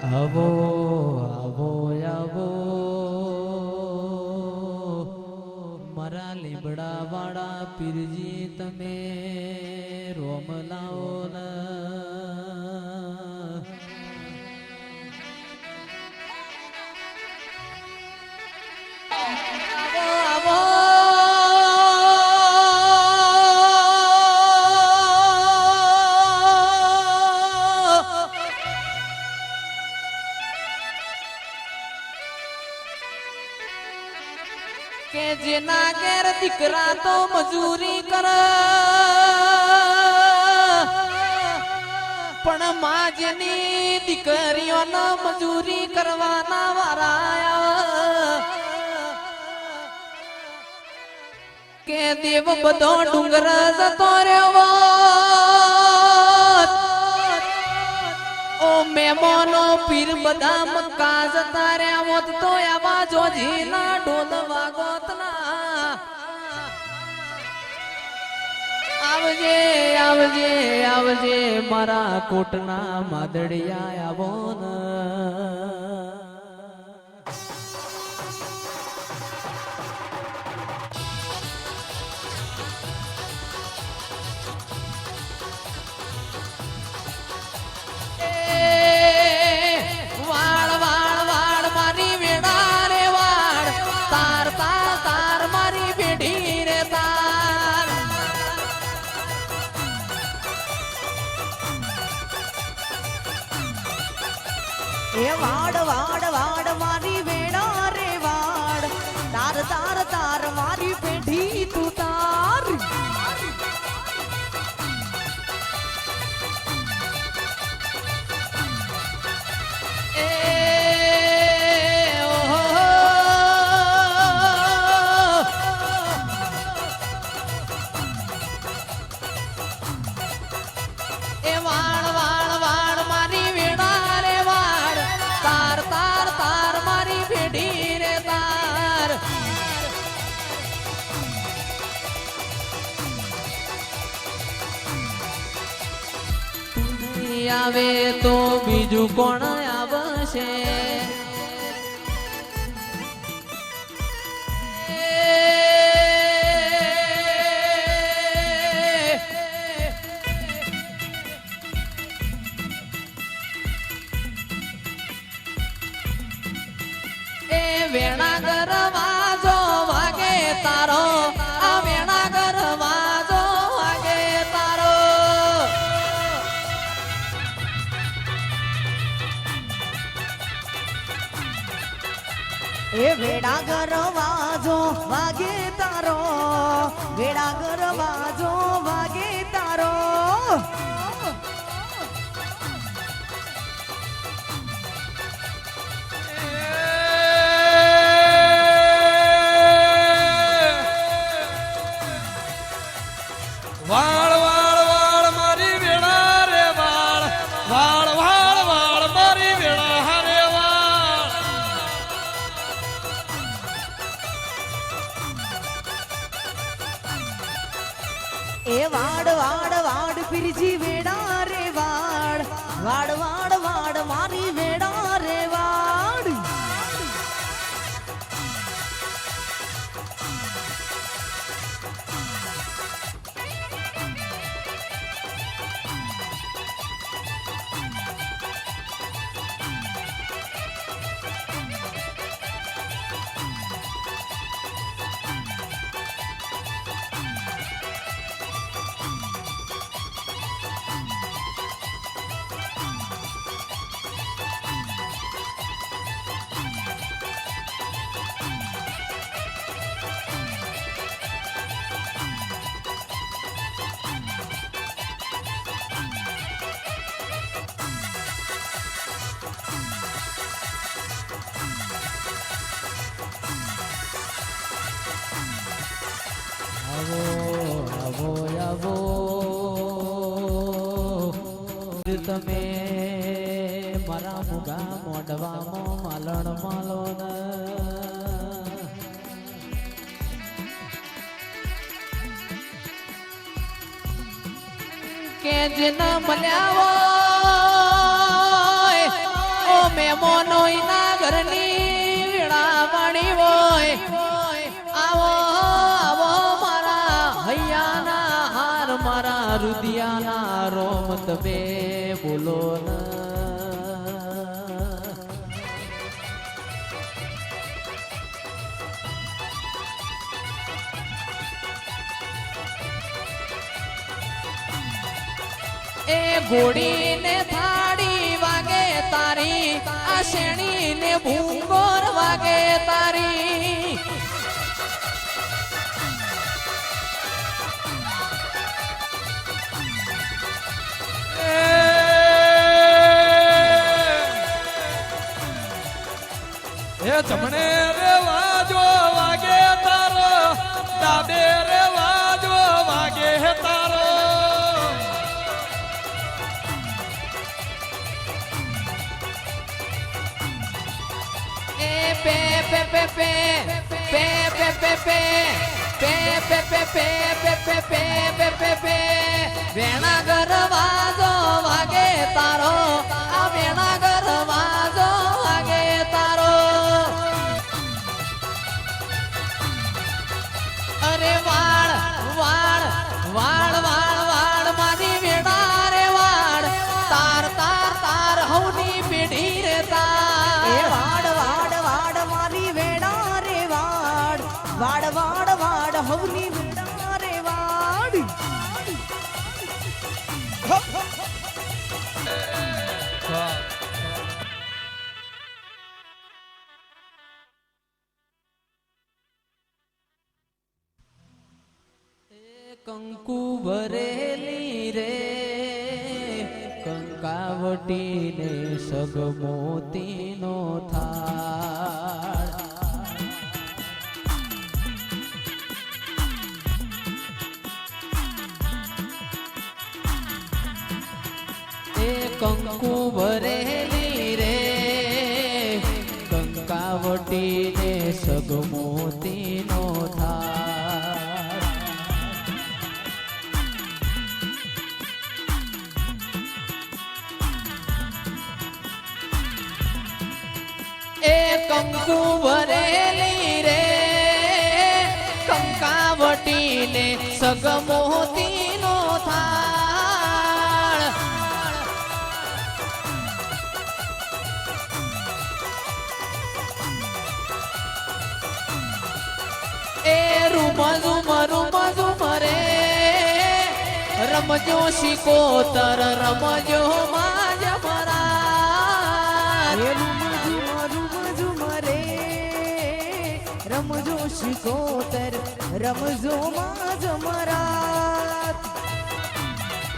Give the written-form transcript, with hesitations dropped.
આવો આવો આવો મારા લીમડા વાળા પીરજી તમે રોમ લાવો ને આવો કે જેના ઘેર દીકરા તો મજૂરી કરે પણ માં જેની દીકરીઓને મજૂરી કરવાના વારા કે દેવ બધો ડુંગર જતો રહ્યો ઓ મેમોનો પીર બધા મક્કા જતા રહ્યા હોત તો આવા જોજીના ઢોલ વાગોત ના આવજે આવજે આવજે મારા કોટના માદડિયા આવો ને એ વાડ વાડ વાડ મારી વેડા રે વાડ તાર તાર તાર મારી પેઢી તું તાર એ વાડ વાડ વાડ મારી વેડા રે વાડ તાર તાર તાર મારી પેઢી રે તાર આવે તો બીજું કોણ આવશે વેણા ગરવાજો વાગે તારો આ વેણા ગરવાજો વાગે તારો એ વેડા ગરવાજો વાગે તારો વેડા ગરવાજો વાગે તારો વાળ વાળ વાળ મારી વેળા રે વાળ વાળ વાળ વાળ મારી વેળા હારે વાળ એ વાડ વાડ વાડ પીરજી વેડા રે વાડ વાડ વાડ વાડ મારી વેડા રે વાડ આવો આવો આવો તમે મારા મુગા મોઢવામાં માલણ માલો ને કે જેના મળ્યા હોય ઓ મહેમાનો ના ઘરની વેળાવાળી હોય આવો આવો મારા હૈયાના હાર મારા રુદિયાના રોમ તમે બોલો ના એ ઘોડી ને થાળી વાગે તારી આ શેણી ને ભૂંગોર વાગે તારી એ જમણે રે વાજો વાગે તારો ડાબે રે વાજો વાગે તારો पे पे पे पे पे पे पे पे पे पे पे पे पे पे पे पे पे વેણા ગરવાજો વાગે તારો આ વેણા ગરવાજો વાગે તારો અરે વાળ વાળ વાળ વાળ વાળ મારી વેણા રે વાળ તાર તાર તાર હવની પેઢી રે તાર એ વાડ વાડ વાડ મારી વેડા રે વાડ વાડ વાડ વાડ હવની વેડા રે વાડ કંકુ ભરેલી રે કંકાવટીને સગમોતીનો થાળ એ કંકુ ભરેલી રે કંકાવટીને સગમોતીનો થાળ એ કંકુ ભરેલી રે કંકાવટીને સગમોતીનો થાળ એ રૂમ ઝુમ રે રમજો શિકોતર રમજો માજ મરા એ રૂમ ઝુમ રે રમજો શિકોતર રમજો માં જમરા